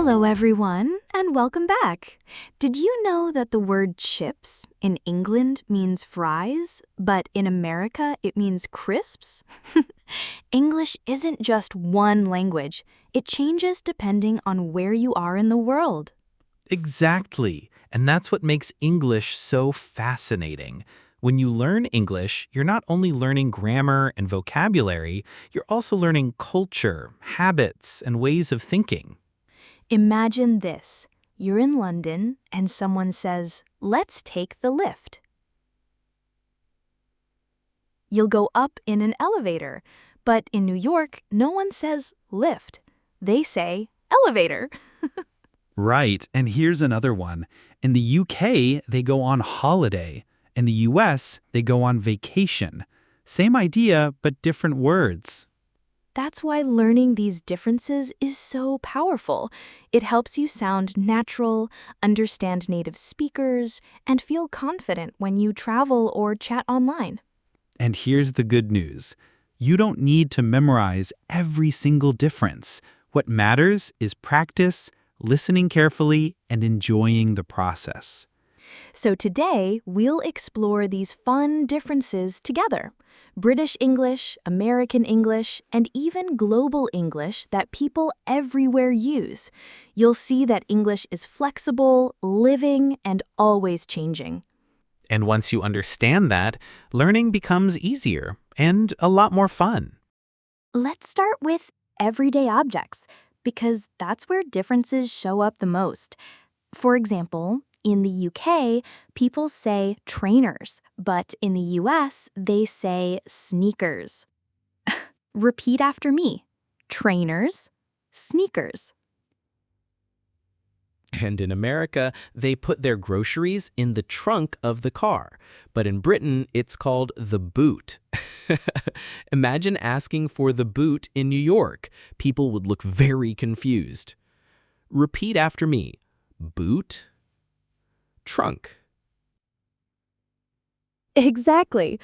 Hello everyone, and welcome back. Did you know that the word chips in England means fries, but in America it means crisps? English isn't just one language. It changes depending on where you are in the world. Exactly. And that's what makes English so fascinating. When you learn English, you're not only learning grammar and vocabulary, you're also learning culture, habits, and ways of thinking. Imagine this. You're in London and someone says, "Let's take the lift." You'll go up in an elevator, but in New York, no one says lift. They say elevator. Right, and here's another one. In the UK, they go on holiday. In the US, they go on vacation. Same idea, but different words. That's why learning these differences is so powerful. It helps you sound natural, understand native speakers, and feel confident when you travel or chat online. And here's the good news. You don't need to memorize every single difference. What matters is practice, listening carefully, and enjoying the process. So today, we'll explore these fun differences together. British English, American English, and even global English that people everywhere use. You'll see that English is flexible, living, and always changing. And once you understand that, learning becomes easier and a lot more fun. Let's start with everyday objects, because that's where differences show up the most. For example, in the UK, people say trainers, but in the US, they say sneakers. Repeat after me. Trainers, sneakers. And in America, they put their groceries in the trunk of the car. But in Britain, it's called the boot. Imagine asking for the boot in New York. People would look very confused. Repeat after me. Boot, trunk. Exactly.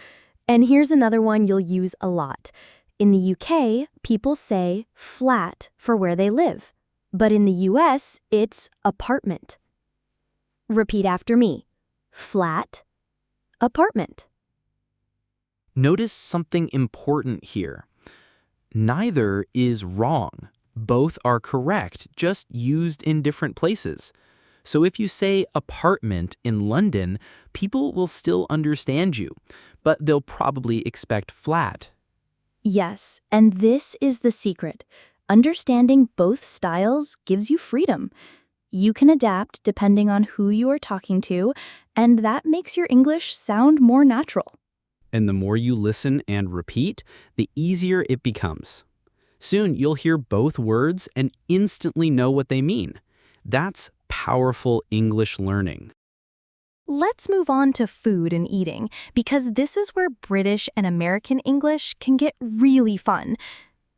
And here's another one you'll use a lot. In the UK, people say flat for where they live. But in the US, it's apartment. Repeat after me. Flat, apartment. Notice something important here. Neither is wrong. Both are correct, just used in different places. So if you say apartment in London, people will still understand you, but they'll probably expect flat. Yes, and this is the secret. Understanding both styles gives you freedom. You can adapt depending on who you are talking to, and that makes your English sound more natural. And the more you listen and repeat, the easier it becomes. Soon you'll hear both words and instantly know what they mean. That's powerful English learning. Let's move on to food and eating, because this is where British and American English can get really fun.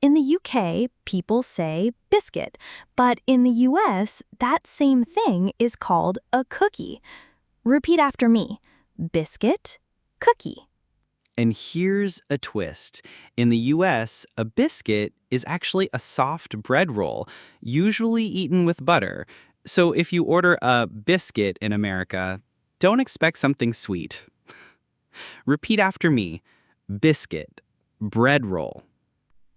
In the UK, people say biscuit, but in the US, that same thing is called a cookie. Repeat after me. Biscuit, cookie. And here's a twist. In the US, a biscuit is actually a soft bread roll, usually eaten with butter. So if you order a biscuit in America, don't expect something sweet. Repeat after me. Biscuit, bread roll.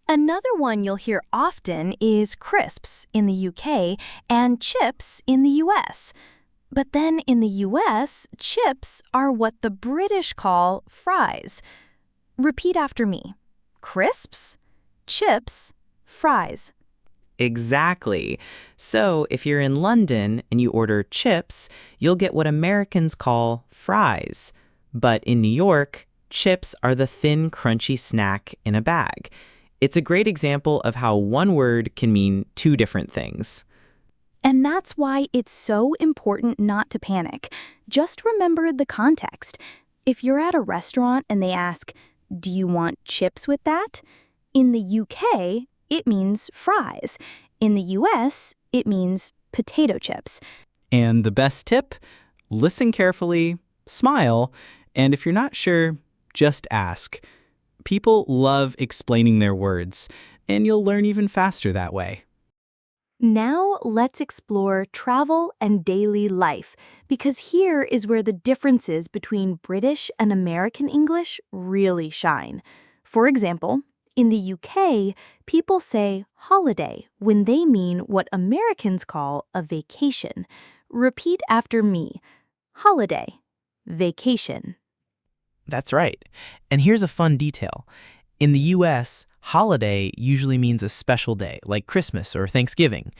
Another one you'll hear often is crisps in the UK and chips in the US. But then in the US, chips are what the British call fries. Repeat after me. Crisps, chips, fries. Exactly. So if you're in London and you order chips, you'll get what Americans call fries. But in New York, chips are the thin, crunchy snack in a bag. It's a great example of how one word can mean two different things. And that's why it's so important not to panic. Just remember the context. If you're at a restaurant and they ask, "Do you want chips with that?" In the UK, it means fries. In the US, it means potato chips. And the best tip? Listen carefully, smile, and if you're not sure, just ask. People love explaining their words, and you'll learn even faster that way. Now let's explore travel and daily life, because here is where the differences between British and American English really shine. For example, in the UK, people say holiday when they mean what Americans call a vacation. Repeat after me. Holiday. Vacation. That's right. And here's a fun detail. In the US, holiday usually means a special day, like Christmas or Thanksgiving.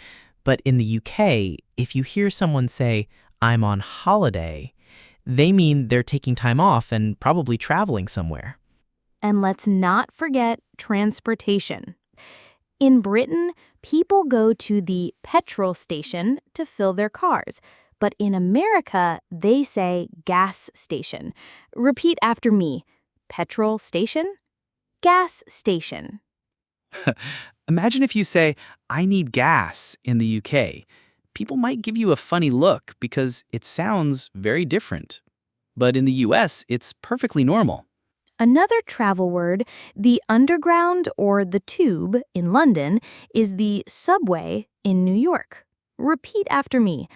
But in the UK, if you hear someone say, "I'm on holiday," they mean they're taking time off and probably traveling somewhere. And let's not forget transportation. In Britain, people go to the petrol station to fill their cars. But in America, they say gas station. Repeat after me. Petrol station? Gas station. Imagine if you say, "I need gas" in the UK. People might give you a funny look because it sounds very different. But in the US, it's perfectly normal. Another travel word, the underground or the tube in London, is the subway in New York. Repeat after me.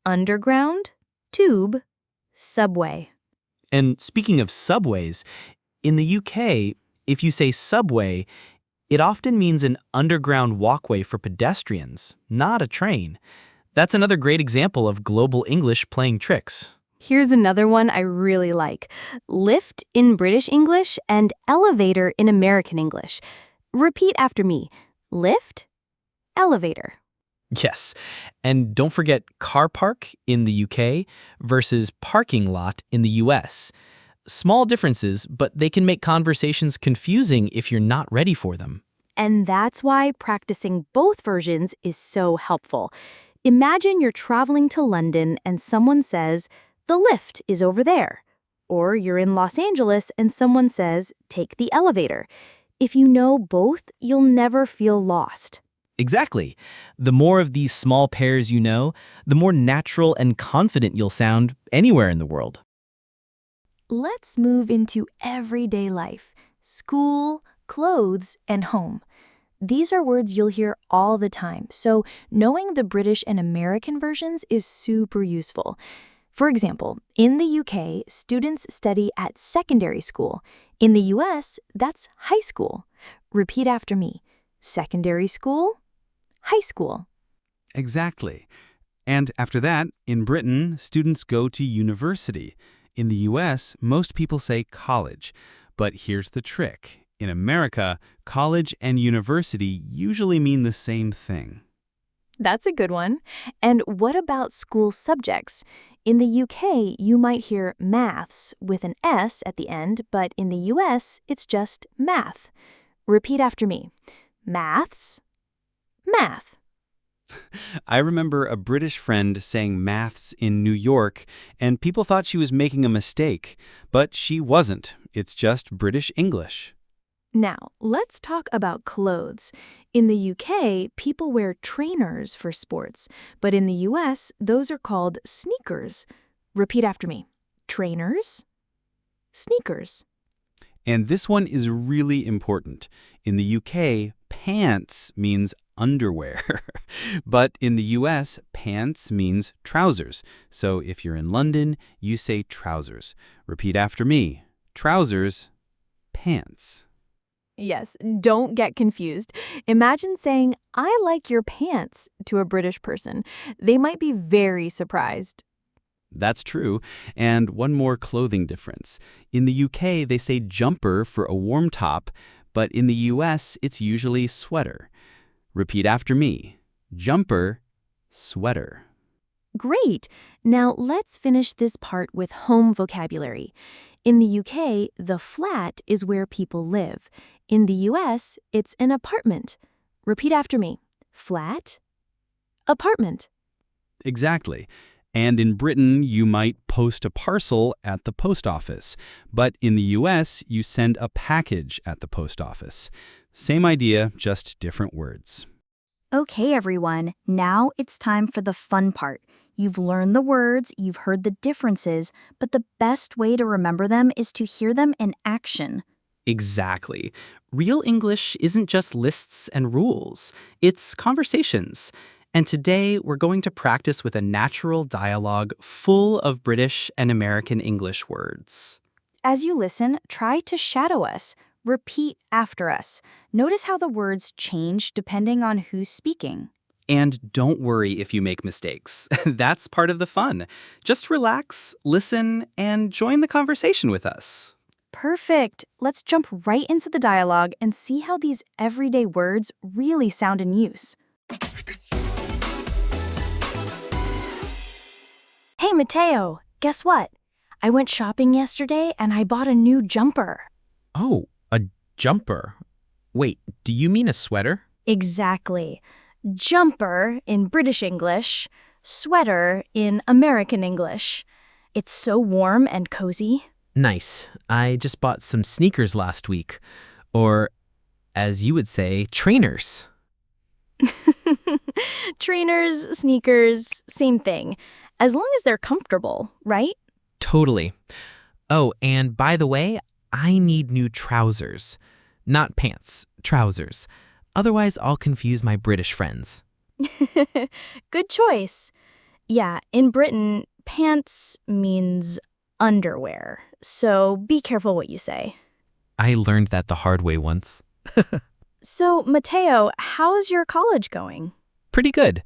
Underground, tube, subway. And speaking of subways, in the UK, if you say subway, it often means an underground walkway for pedestrians, not a train. That's another great example of global English playing tricks. Here's another one I really like. Lift in British English and elevator in American English. Repeat after me. Lift, elevator. Yes, and don't forget car park in the UK versus parking lot in the US. Small differences, but they can make conversations confusing if you're not ready for them. And that's why practicing both versions is so helpful. Imagine you're traveling to London and someone says, "The lift is over there." Or you're in Los Angeles and someone says, "Take the elevator." If you know both, you'll never feel lost. Exactly. The more of these small pairs you know, the more natural and confident you'll sound anywhere in the world. Let's move into everyday life. School, clothes, and home. These are words you'll hear all the time, so knowing the British and American versions is super useful. For example, in the UK, students study at secondary school. In the US, that's high school. Repeat after me. Secondary school, high school. Exactly. And after that, in Britain, students go to university. In the US, most people say college. But here's the trick. In America, college and university usually mean the same thing. That's a good one. And what about school subjects? In the UK, you might hear maths with an S at the end, but in the US, it's just math. Repeat after me. Maths, math. I remember a British friend saying maths in New York, and people thought she was making a mistake. But she wasn't. It's just British English. Now, let's talk about clothes. In the UK, people wear trainers for sports, but in the US, those are called sneakers. Repeat after me. Trainers, sneakers. And this one is really important. In the UK, pants means underwear. But in the US, pants means trousers. So if you're in London, you say trousers. Repeat after me. Trousers, pants. Yes, don't get confused. Imagine saying, "I like your pants," to a British person. They might be very surprised. That's true. And one more clothing difference. In the UK, they say jumper for a warm top, but in the US, it's usually sweater. Repeat after me. Jumper, sweater. Great! Now let's finish this part with home vocabulary. In the UK, the flat is where people live. In the US, it's an apartment. Repeat after me. Flat, apartment. Exactly. And in Britain, you might post a parcel at the post office. But in the US, you send a package at the post office. Same idea, just different words. Okay, everyone, now it's time for the fun part. You've learned the words, you've heard the differences, but the best way to remember them is to hear them in action. Exactly. Real English isn't just lists and rules. It's conversations. And today we're going to practice with a natural dialogue full of British and American English words. As you listen, try to shadow us. Repeat after us. Notice how the words change depending on who's speaking. And don't worry if you make mistakes. That's part of the fun. Just relax, listen, and join the conversation with us. Perfect. Let's jump right into the dialogue and see how these everyday words really sound in use. Hey, Mateo, guess what? I went shopping yesterday and I bought a new jumper. Oh, a jumper. Wait, do you mean a sweater? Exactly. Jumper in British English, sweater in American English. It's so warm and cozy. Nice. I just bought some sneakers last week. Or, as you would say, trainers. Trainers, sneakers, same thing. As long as they're comfortable, right? Totally. Oh, and by the way, I need new trousers. Not pants, trousers. Otherwise, I'll confuse my British friends. Good choice. Yeah, in Britain, pants means underwear, so be careful what you say. I learned that the hard way once. So, Mateo, how's your college going? Pretty good.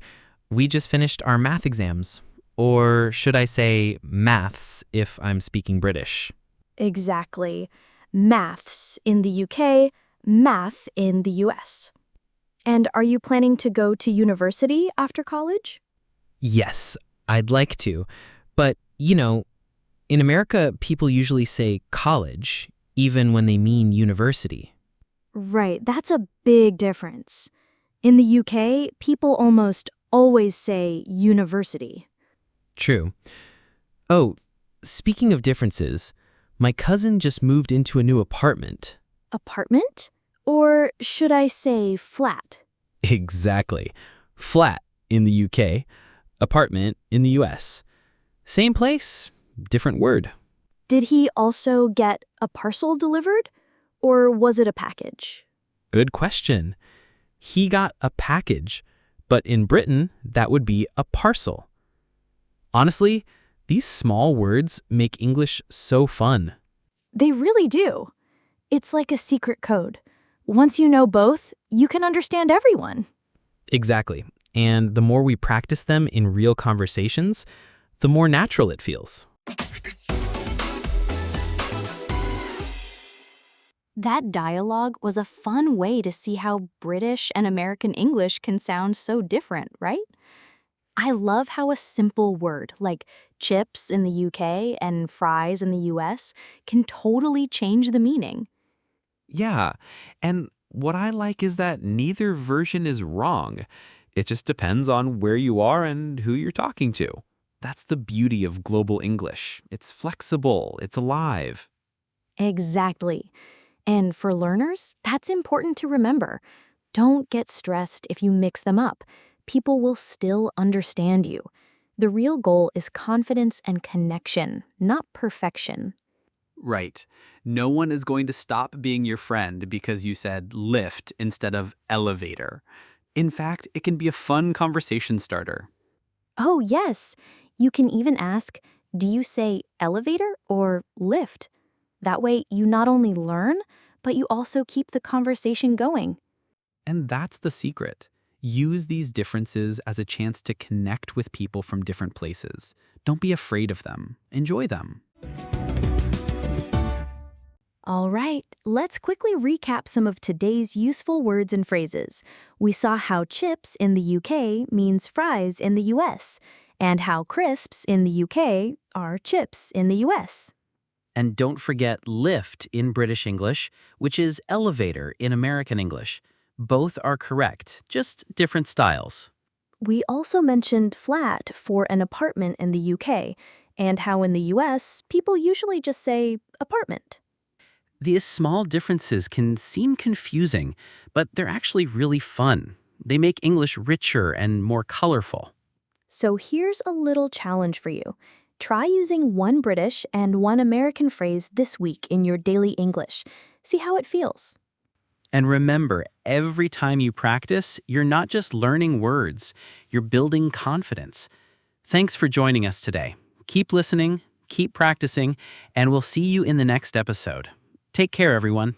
We just finished our math exams. Or should I say maths if I'm speaking British? Exactly. Maths in the UK, math in the US. And are you planning to go to university after college? Yes, I'd like to. But, in America, people usually say college, even when they mean university. Right, that's a big difference. In the UK, people almost always say university. True. Oh, speaking of differences, my cousin just moved into a new apartment. Apartment? Or should I say flat? Exactly. Flat in the UK, apartment in the US. Same place, different word. Did he also get a parcel delivered? Or was it a package? Good question. He got a package, but in Britain, that would be a parcel. Honestly, these small words make English so fun. They really do. It's like a secret code. Once you know both, you can understand everyone. Exactly. And the more we practice them in real conversations, the more natural it feels. That dialogue was a fun way to see how British and American English can sound so different, right? I love how a simple word like chips in the UK and fries in the US can totally change the meaning. Yeah, and what I like is that neither version is wrong. It just depends on where you are and who you're talking to. That's the beauty of global English. It's flexible, it's alive. Exactly. And for learners, that's important to remember. Don't get stressed if you mix them up. People will still understand you. The real goal is confidence and connection, not perfection. Right. No one is going to stop being your friend because you said lift instead of elevator. In fact, it can be a fun conversation starter. Oh, yes. You can even ask, do you say elevator or lift? That way, you not only learn, but you also keep the conversation going. And that's the secret. Use these differences as a chance to connect with people from different places. Don't be afraid of them. Enjoy them. All right, let's quickly recap some of today's useful words and phrases. We saw how chips in the UK means fries in the US, and how crisps in the UK are chips in the US. And don't forget lift in British English, which is elevator in American English. Both are correct, just different styles. We also mentioned flat for an apartment in the UK, and how in the US, people usually just say apartment. These small differences can seem confusing, but they're actually really fun. They make English richer and more colorful. So here's a little challenge for you. Try using one British and one American phrase this week in your daily English. See how it feels. And remember, every time you practice, you're not just learning words, you're building confidence. Thanks for joining us today. Keep listening, keep practicing, and we'll see you in the next episode. Take care, everyone.